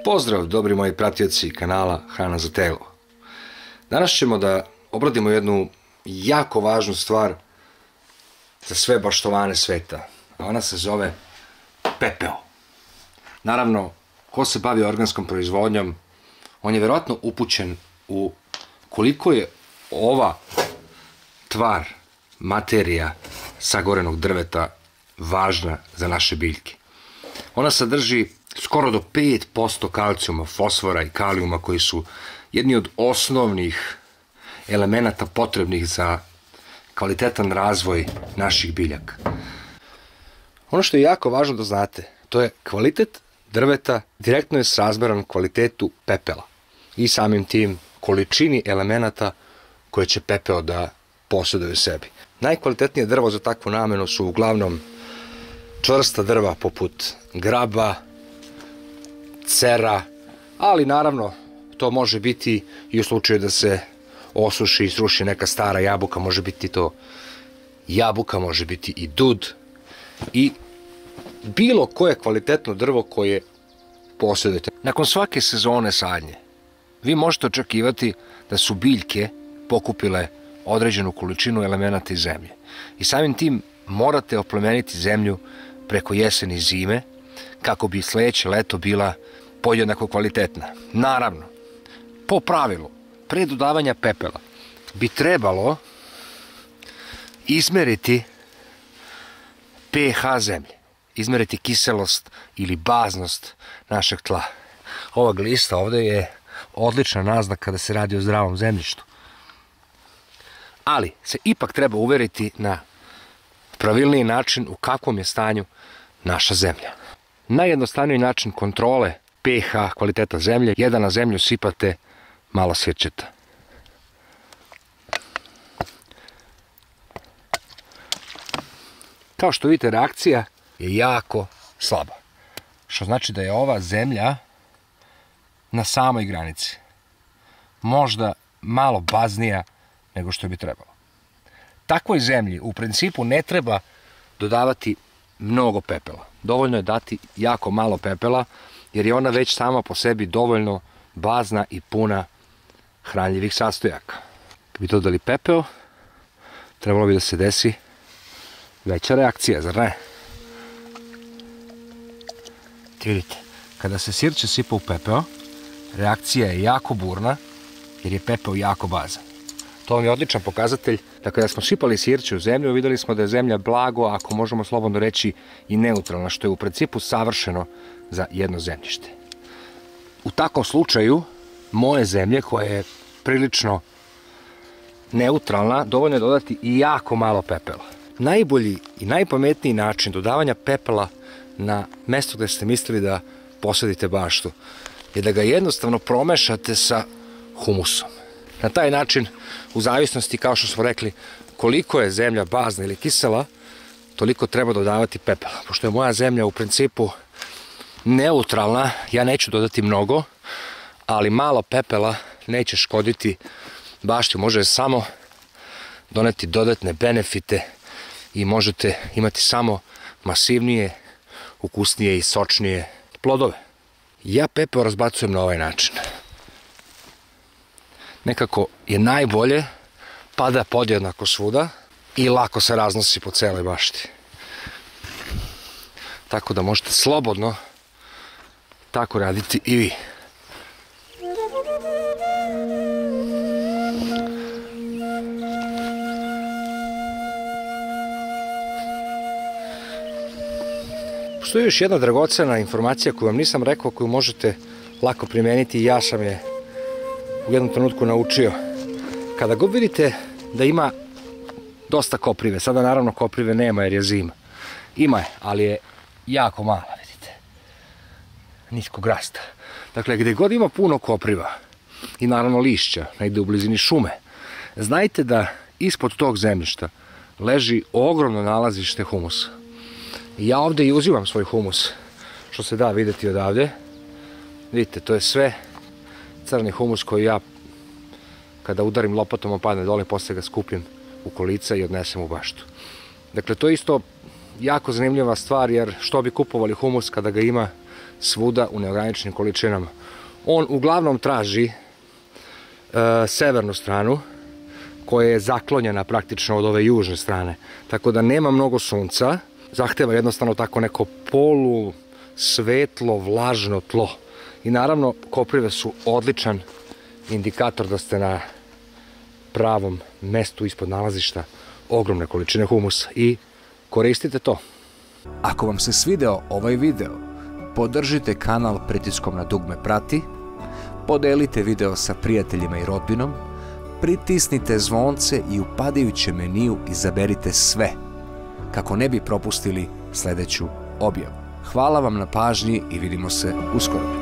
Pozdrav, dobri moji pratioci kanala Hrana za telo. Danas ćemo da obradimo jednu jako važnu stvar za sve baštovane sveta, a ona se zove pepeo. Naravno, ko se bavi organskom proizvodnjom, on je verovatno upućen u koliko je ova tvar, materija sagorenog drveta važna za naše biljke. Ona sadrži skoro do 5% kalcijuma, fosfora i kalijuma koji su jedni od osnovnih elemenata potrebnih za kvalitetan razvoj naših biljaka. Ono što je jako važno da znate, to je kvalitet drveta direktno je srazmeran kvalitetu pepela i samim tim količini elemenata koje će pepeo da posjeduje sebi. Najkvalitetnije drvo za takvu namenu su uglavnom čvrsta drva poput graba, cera, ali naravno to može biti i u slučaju da se osuši i sruši neka stara jabuka, može biti to jabuka, može biti i dud i bilo koje kvalitetno drvo koje posjedujete. Nakon svake sezone sadnje vi možete očekivati da su biljke pokupile određenu količinu elemenata iz zemlje i samim tim morate oplemeniti zemlju preko jeseni i zime kako bi sledeće leto bila podjednako kvalitetna. Naravno, po pravilu, pre dodavanja pepela bi trebalo izmeriti pH zemlje, izmeriti kiselost ili baznost našeg tla. Ova glista ovde je odlična naznaka kada se radi o zdravom zemljištu. Ali se ipak treba uveriti na pravilniji način u kakvom je stanju naša zemlja. Najjednostavniji način kontrole pH kvaliteta zemlje je da na zemlju sipate malo sirćeta. Kao što vidite, reakcija je jako slaba. Što znači da je ova zemlja na samoj granici. Možda malo baznija nego što bi trebalo. Takvoj zemlji u principu ne treba dodavati mnogo pepela. Dovoljno je dati jako malo pepela, jer je ona već sama po sebi dovoljno bazna i puna hranljivih sastojaka. Kad bi dodali pepeo, trebalo bi da se desi veća reakcija, zar ne? Vidite, kada se sirće sipa u pepeo, reakcija je jako burna, jer je pepeo jako bazan. To vam je odličan pokazatelj da kada smo sipali sirće u zemlju, videli smo da je zemlja blago, ako možemo slobodno reći, i neutralna, što je u principu savršeno za jedno zemljište. U takvom slučaju, moje zemlje, koja je prilično neutralna, dovoljno je dodati i jako malo pepela. Najbolji i najpametniji način dodavanja pepela na mesto gde ste mislili da posadite baštu je da ga jednostavno promešate sa humusom. Na taj način, u zavisnosti, kao što smo rekli, koliko je zemlja bazna ili kisela, toliko treba dodavati pepela. Pošto je moja zemlja u principu neutralna, ja neću dodati mnogo, ali malo pepela neće škoditi bašti, može samo doneti dodatne benefite i možete imati samo masivnije, ukusnije i sočnije plodove. Ja pepeo razbacujem na ovaj način. Nekako je najbolje, pada podjednako svuda i lako se raznosi po celoj bašti. Tako da možete slobodno tako raditi i vi. Postoji još jedna dragocena informacija koju vam nisam rekao, koju možete lako primeniti i ja sam je u jednom trenutku naučio. Kada god vidite da ima dosta koprive, sada naravno koprive nema jer je zima. Ima je, ali je jako mala, vidite. Niskog rasta. Dakle, gde god ima puno kopriva i naravno lišća, negde u blizini šume, znajte da ispod tog zemljišta leži ogromno nalazište humusa. I ja ovde i uzivam svoj humus, što se da videti odavde. Vidite, to je sve crni humus koji ja kada udarim lopatom, on padne dole, posle ga skupim u kolica i odnesem u baštu. Dakle, to je isto jako zanimljiva stvar, jer što bi kupovali humus kada ga ima svuda u neograničenim količinama. On uglavnom traži severnu stranu, koja je zaklonjena praktično od ove južne strane. Tako da nema mnogo sunca, zahteva jednostavno tako neko polu, svetlo, vlažno tlo. I naravno, koprive su odličan indikator da ste na pravom mestu ispod nalazišta ogromne količine humusa i koristite to. Ako vam se svideo ovaj video, podržite kanal pritiskom na dugme prati, podelite video sa prijateljima i rodbinom, pritisnite zvonce i u padajućem meniju izaberite sve, kako ne bi propustili sledeću objavu. Hvala vam na pažnji i vidimo se uskoro.